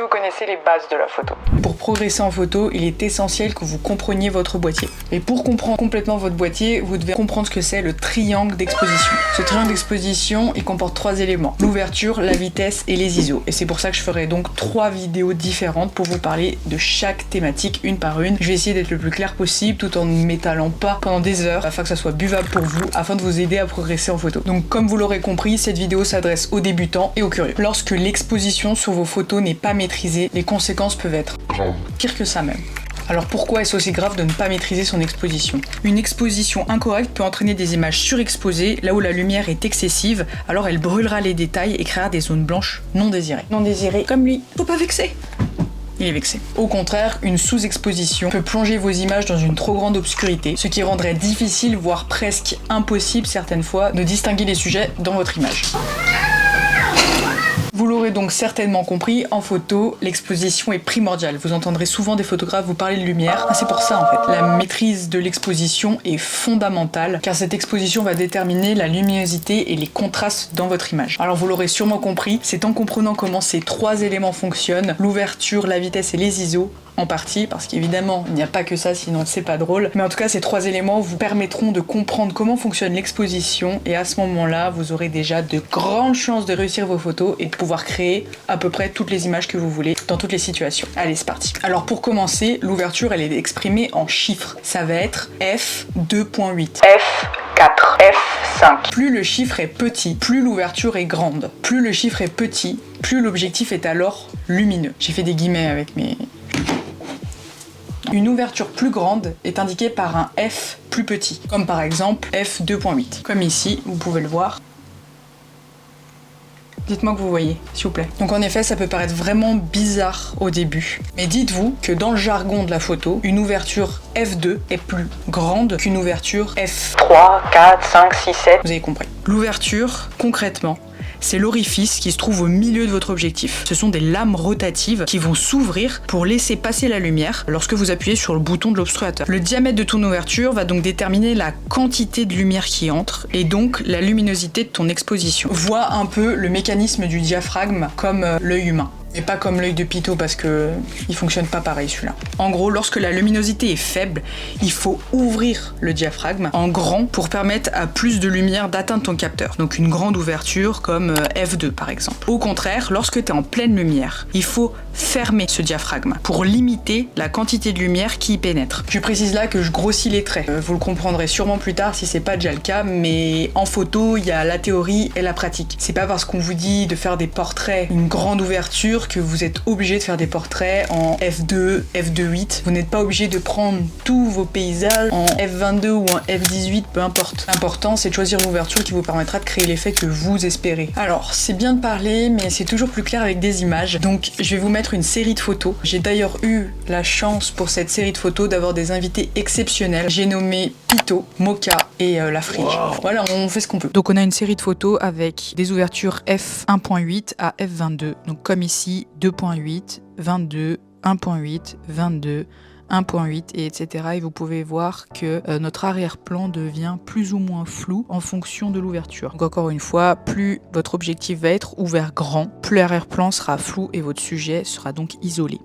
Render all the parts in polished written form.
vous connaissez les bases de la photo. Pour progresser en photo, il est essentiel que vous compreniez votre boîtier. Et pour comprendre complètement votre boîtier, vous devez comprendre ce que c'est le triangle d'exposition. Ce triangle d'exposition, il comporte 3 éléments: l'ouverture, la vitesse et les ISO. Et c'est pour ça que je ferai donc 3 vidéos différentes pour vous parler de chaque thématique une par une. Je vais essayer d'être le plus clair possible tout en ne m'étalant pas pendant des heures afin que ça soit buvable pour vous, afin de vous aider à progresser en photo. Donc comme vous l'aurez compris, cette vidéo s'adresse aux débutants et aux curieux. Lorsque l'exposition sur vos photos n'est pas maîtrisée, les conséquences peuvent être pire que ça même. Alors pourquoi est-ce aussi grave de ne pas maîtriser son exposition? Une exposition incorrecte peut entraîner des images surexposées, là où la lumière est excessive, alors elle brûlera les détails et créera des zones blanches non désirées. Non désirées comme lui. Faut pas vexer. Il est vexé. Au contraire, une sous-exposition peut plonger vos images dans une trop grande obscurité, ce qui rendrait difficile, voire presque impossible certaines fois, de distinguer les sujets dans votre image. Vous l'aurez donc certainement compris, en photo, l'exposition est primordiale. Vous entendrez souvent des photographes vous parler de lumière. C'est pour ça en fait. La maîtrise de l'exposition est fondamentale, car cette exposition va déterminer la luminosité et les contrastes dans votre image. Alors vous l'aurez sûrement compris, c'est en comprenant comment ces 3 éléments fonctionnent, l'ouverture, la vitesse et les ISO, en partie, parce qu'évidemment, il n'y a pas que ça, sinon c'est pas drôle. Mais en tout cas, ces 3 éléments vous permettront de comprendre comment fonctionne l'exposition, et à ce moment-là, vous aurez déjà de grandes chances de réussir vos photos et de pouvoir créer à peu près toutes les images que vous voulez dans toutes les situations. Allez, c'est parti. Alors pour commencer, l'ouverture, elle est exprimée en chiffres. Ça va être f2.8. F4, F5. Plus le chiffre est petit, plus l'ouverture est grande. Plus le chiffre est petit, plus l'objectif est alors lumineux. J'ai fait des guillemets avec mes... Une ouverture plus grande est indiquée par un F plus petit, comme par exemple F2.8. Comme ici, vous pouvez le voir. Dites-moi que vous voyez, s'il vous plaît. Donc en effet, ça peut paraître vraiment bizarre au début. Mais dites-vous que dans le jargon de la photo, une ouverture F2 est plus grande qu'une ouverture F3, 4, 5, 6, 7. Vous avez compris. L'ouverture, concrètement, c'est l'orifice qui se trouve au milieu de votre objectif. Ce sont des lames rotatives qui vont s'ouvrir pour laisser passer la lumière lorsque vous appuyez sur le bouton de l'obturateur. Le diamètre de ton ouverture va donc déterminer la quantité de lumière qui entre et donc la luminosité de ton exposition. Vois un peu le mécanisme du diaphragme comme l'œil humain. Et pas comme l'œil de Pitot parce que il fonctionne pas pareil celui-là. En gros, lorsque la luminosité est faible, il faut ouvrir le diaphragme en grand pour permettre à plus de lumière d'atteindre ton capteur. Donc une grande ouverture comme F2 par exemple. Au contraire, lorsque tu es en pleine lumière, il faut fermer ce diaphragme pour limiter la quantité de lumière qui y pénètre. Je précise là que je grossis les traits. Vous le comprendrez sûrement plus tard si c'est pas déjà le cas, mais en photo, il y a la théorie et la pratique. C'est pas parce qu'on vous dit de faire des portraits, une grande ouverture, que vous êtes obligé de faire des portraits en F2, F2.8. Vous n'êtes pas obligé de prendre tous vos paysages en F22 ou en F18, peu importe. L'important, c'est de choisir l'ouverture qui vous permettra de créer l'effet que vous espérez. Alors, c'est bien de parler, mais c'est toujours plus clair avec des images. Donc, je vais vous mettre une série de photos. J'ai d'ailleurs eu la chance pour cette série de photos d'avoir des invités exceptionnels. J'ai nommé Pitot, Mocha et La Frige. Wow. Voilà, on fait ce qu'on peut. Donc, on a une série de photos avec des ouvertures F1.8 à F22. Donc, comme ici, 2.8, 22, 1.8, 22, 1.8 et etc. Et vous pouvez voir que notre arrière-plan devient plus ou moins flou en fonction de l'ouverture. Donc encore une fois, plus votre objectif va être ouvert grand, plus l'arrière-plan sera flou et votre sujet sera donc isolé.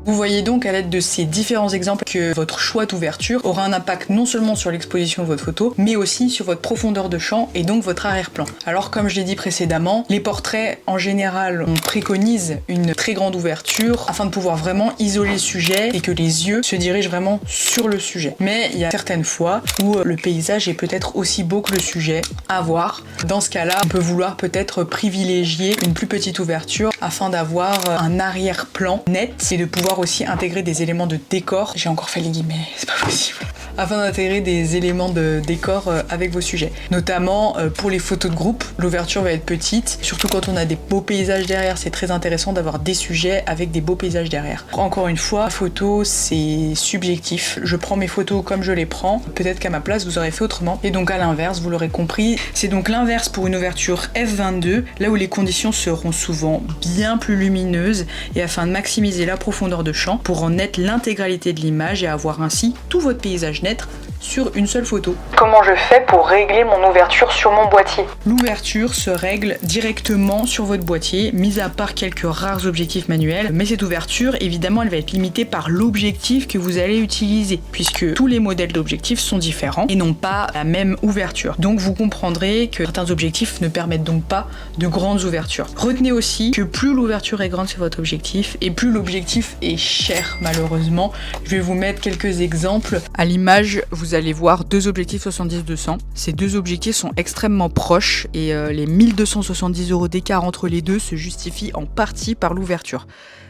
Vous voyez donc à l'aide de ces différents exemples que votre choix d'ouverture aura un impact non seulement sur l'exposition de votre photo, mais aussi sur votre profondeur de champ et donc votre arrière-plan. Alors comme je l'ai dit précédemment, les portraits en général, on préconise une très grande ouverture afin de pouvoir vraiment isoler le sujet et que les yeux se dirigent vraiment sur le sujet. Mais il y a certaines fois où le paysage est peut-être aussi beau que le sujet à voir. Dans ce cas-là, on peut vouloir peut-être privilégier une plus petite ouverture afin d'avoir un arrière-plan net et de pouvoir aussi intégrer des éléments de décor. J'ai encore fait les guillemets, c'est pas possible. Afin d'intégrer des éléments de décor avec vos sujets. Notamment pour les photos de groupe, l'ouverture va être petite. Surtout quand on a des beaux paysages derrière, c'est très intéressant d'avoir des sujets avec des beaux paysages derrière. Encore une fois, photo c'est subjectif. Je prends mes photos comme je les prends. Peut-être qu'à ma place vous aurez fait autrement. Et donc à l'inverse, vous l'aurez compris, c'est donc l'inverse pour une ouverture F22, là où les conditions seront souvent bien plus lumineuses et afin de maximiser la profondeur de champ pour en naître l'intégralité de l'image et avoir ainsi tout votre paysage naître sur une seule photo. Comment je fais pour régler mon ouverture sur mon boîtier? L'ouverture se règle directement sur votre boîtier, mis à part quelques rares objectifs manuels, mais cette ouverture, évidemment, elle va être limitée par l'objectif que vous allez utiliser, puisque tous les modèles d'objectifs sont différents et n'ont pas la même ouverture. Donc vous comprendrez que certains objectifs ne permettent donc pas de grandes ouvertures. Retenez aussi que plus l'ouverture est grande sur votre objectif et plus l'objectif est cher, malheureusement. Je vais vous mettre quelques exemples. À l'image, vous allez voir deux objectifs 70-200. Ces deux objectifs sont extrêmement proches et les 1270 € d'écart entre les deux se justifient en partie par l'ouverture.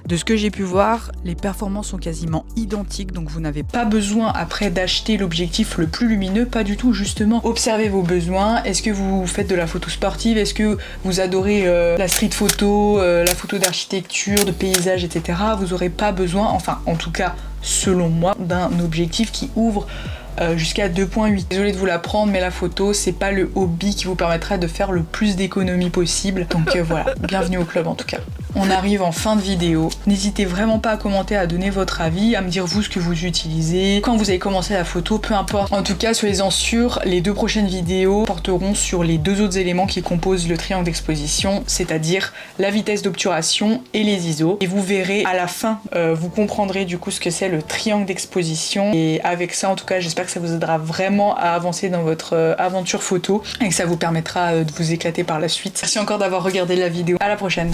De ce que j'ai pu voir, les performances sont quasiment identiques, donc vous n'avez pas besoin après d'acheter l'objectif le plus lumineux, pas du tout, justement. Observez vos besoins. Est-ce que vous faites de la photo sportive? Est-ce que vous adorez la street photo, la photo d'architecture, de paysage, etc. Vous n'aurez pas besoin, enfin en tout cas selon moi, d'un objectif qui ouvre jusqu'à 2.8. Désolée de vous l'apprendre, mais la photo, c'est pas le hobby qui vous permettra de faire le plus d'économies possible. Donc voilà, bienvenue au club en tout cas. On arrive en fin de vidéo. N'hésitez vraiment pas à commenter, à donner votre avis, à me dire vous ce que vous utilisez, quand vous avez commencé la photo, peu importe. En tout cas, soyez-en sûrs, les deux prochaines vidéos porteront sur les deux autres éléments qui composent le triangle d'exposition, c'est-à-dire la vitesse d'obturation et les ISO. Et vous verrez à la fin, vous comprendrez du coup ce que c'est le triangle d'exposition. Et avec ça, en tout cas, j'espère que ça vous aidera vraiment à avancer dans votre aventure photo et que ça vous permettra de vous éclater par la suite. Merci encore d'avoir regardé la vidéo. À la prochaine.